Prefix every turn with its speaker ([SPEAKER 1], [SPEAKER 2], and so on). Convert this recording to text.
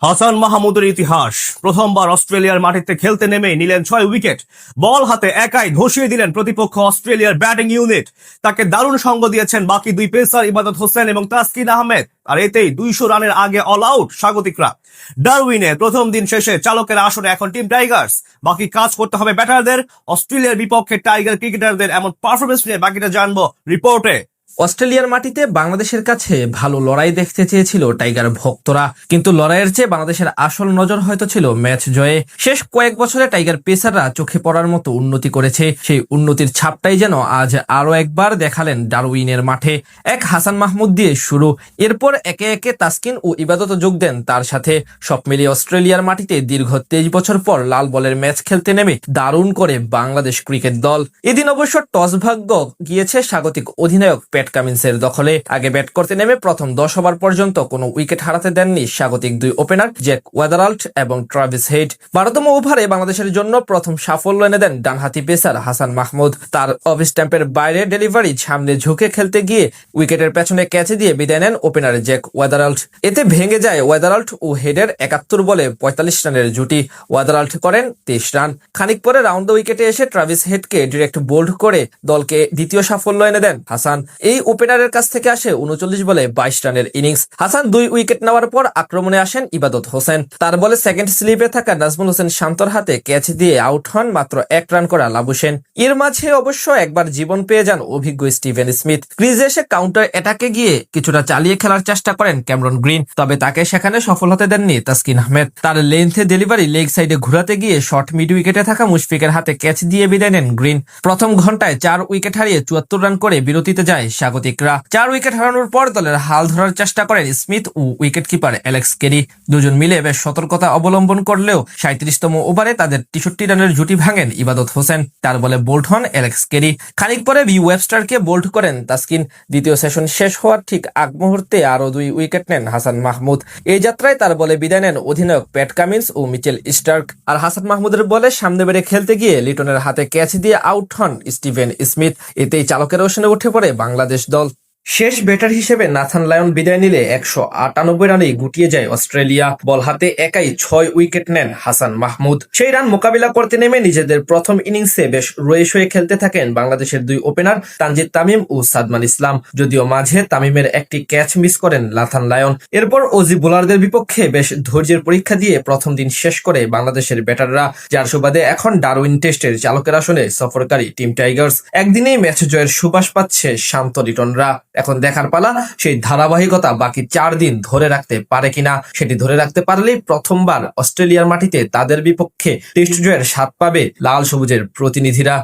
[SPEAKER 1] হাসান মাহমুদের ইতিহাস। প্রথমবার অস্ট্রেলিয়ার মাটিতে খেলতে নেমে নিলেন 6 উইকেট। বল হাতে একাই ধসিয়ে দিলেন প্রতিপক্ষ অস্ট্রেলিয়ার ব্যাটিং ইউনিট। তাকে দারুণ সঙ্গ দিয়েছেন বাকি দুই পেসার ইবাদত হোসেন এবং তাসকিন আহমেদ। আর এতেই 200 রানের আগে অল আউট স্বাগতিকরা। ডারউইনে প্রথম দিন শেষে চালকের আসনে এখন টিম টাইগার্স। বাকি কাজ করতে হবে ব্যাটারদের। অস্ট্রেলিয়ার বিপক্ষে টাইগার ক্রিকেটারদের এমন পারফরমেন্স নিয়ে বাকিটা জানবো রিপোর্টে।
[SPEAKER 2] অস্ট্রেলিয়ার মাটিতে বাংলাদেশের কাছে ভালো লড়াই দেখতে চেয়েছিল টাইগার ভক্তরা, কিন্তু লড়াইয়ের চেয়ে বাংলাদেশের আসল নজর হয়তো ছিল ম্যাচ জয়ে। শেষ কয়েক বছরে টাইগার পেসাররা চোখে পড়ার মতো উন্নতি করেছে। সেই উন্নতির ছাপটাই যেন আজ আরো একবার দেখালেন ডারউইনের মাঠে। এক হাসান মাহমুদ দিয়ে শুরু, এরপর একে একে তাসকিন ও ইবাদত যোগ দেন তার সাথে। সব মিলিয়ে অস্ট্রেলিয়ার মাটিতে দীর্ঘ 23 বছর পর লাল বলের ম্যাচ খেলতে নেমে দারুণ করে বাংলাদেশ ক্রিকেট দল। এদিন অবশ্য টস ভাগ্য গিয়েছে স্বাগতিক অধিনায়ক প্যাট কামিন্সের দখলে। আগে ব্যাট করতে নেমে প্রথম 10 ওভার পর্যন্ত কোনো উইকেট হারাতে দেননি স্বাগতিক দুই ওপেনার জ্যাক ওয়েদারাল্ড এবং ট্রাভিস হেড। 12তম ওভারে বাংলাদেশের জন্য প্রথম সাফল্য এনে দেন ডানহাতি পেসার হাসান মাহমুদ। তার অফ স্ট্যাম্পের বাইরে ডেলিভারি সামনে ঝুঁকে খেলতে গিয়ে উইকেটের পেছনে ক্যাচে দিয়ে বিদায় নেন ওপেনার জ্যাক ওয়েদারাল্ড। এতে ভেঙে যায় ওয়েদারাল্ড ও হেডের 71 বলে 45 রানের জুটি। ওয়েদারাল্ড করেন 23 রান। খানিক পরে রাউন্ড উইকেটে এসে ট্রাভিস হেডকে ডিরেক্ট বোল্ড করে দলকে দ্বিতীয় সাফল্য এনে দেন হাসান। এই ওপেনারের কাছ থেকে আসে 39 বলে 22 রানের ইনিংস। হাসান 2 উইকেট নেওয়ার পর আক্রমণে আসেন ইবাদত হোসেন। তার বলে সেকেন্ড স্লিপে থাকা নাজমুল হোসেন শান্তর হাতে ক্যাচ দিয়ে আউট হন মাত্র 1 রান করা লাবু সেন। এর মাঝে অবশ্য একবার জীবন পেয়ে যান অভিজ্ঞ স্টিভেন স্মিথ। ক্রিজে এসে কাউন্টার অ্যাটাকে গিয়ে কিছুটা চালিয়ে খেলার চেষ্টা করেন ক্যামেরন গ্রিন, তবে তাকে সেখানে সফল হতে দেননি তাসকিন আহমেদ। তার লেন্থে ডেলিভারি লেগ সাইডে ঘুরাতে গিয়ে শর্ট মিড উইকেটে থাকা মুশফিকের হাতে ক্যাচ দিয়ে বিদায় নেন গ্রিন। প্রথম ঘন্টায় 4 উইকেট হারিয়ে 74 রান করে বিরতিতে যায় স্বাগতিকরা। 4 উইকেট হারানোর পর দলের হাল ধরার চেষ্টা করেন স্মিথ ও উইকেট কিপার অ্যালেক্স কেরি। দুজন মিলে বেশ সতর্কতা অবলম্বন করলেও 37তম ওভারে তাদের 63 রানের জুটি ভাঙেন ইবাদত হোসেন। তার বলে বোল্ড হন অ্যালেক্স কেরি। খানিক পরে বি ওয়েবস্টারকে বোল্ড করেন তাসকিন। দ্বিতীয় সেশন শেষ হওয়ার ঠিক আগ মুহূর্তে আরো 2 উইকেট নেন হাসান মাহমুদ। এই যাত্রায় তার বলে বিদায় নেন অধিনায়ক প্যাট কামিন্স ও মিচেল স্টার্ক। আর হাসান মাহমুদের বলে সামনে বেড়ে খেলতে গিয়ে লিটনের হাতে ক্যাচ দিয়ে আউট হন স্টিভেন স্মিথ। এতেই চালকের রোশনে উঠে পড়ে বাংলাদেশ দল। শেষ ব্যাটার হিসেবে নাথান লায়ন বিদায় নিলে 198 রানেই গুটিয়ে যায় অস্ট্রেলিয়া। বল হাতে একাই 6 উইকেট নেন হাসান মাহমুদ। সেই রান মোকাবিলা করতে নেমে নিজেদের প্রথম ইনিংসে বেশ রয়ে সয়ে খেলতে থাকেন বাংলাদেশের 2 ওপেনার তানজিদ তামিম ও সাদমান ইসলাম। যদিও মাঝে তামিমের একটি ক্যাচ মিস করেন নাথান লায়ন। এরপর অজি বোলারদের বিপক্ষে বেশ ধৈর্যের পরীক্ষা দিয়ে প্রথম দিন শেষ করে বাংলাদেশের ব্যাটাররা, যার সুবাদে এখন ডারউইন টেস্টের চালকের আসনে সফরকারী টিম টাইগার্স। একদিনেই ম্যাচ জয়ের সুবাস পাচ্ছে শান্ত লিটনরা। এখন দেখার পালা সেই ধারাবাহিকতা বাকি 4 দিন ধরে রাখতে পারে কিনা। সেটি ধরে রাখতে পারলেই প্রথমবার অস্ট্রেলিয়ার মাটিতে তাদের বিপক্ষে টেস্ট জয়ের স্বাদ পাবে লাল সবুজের প্রতিনিধিরা।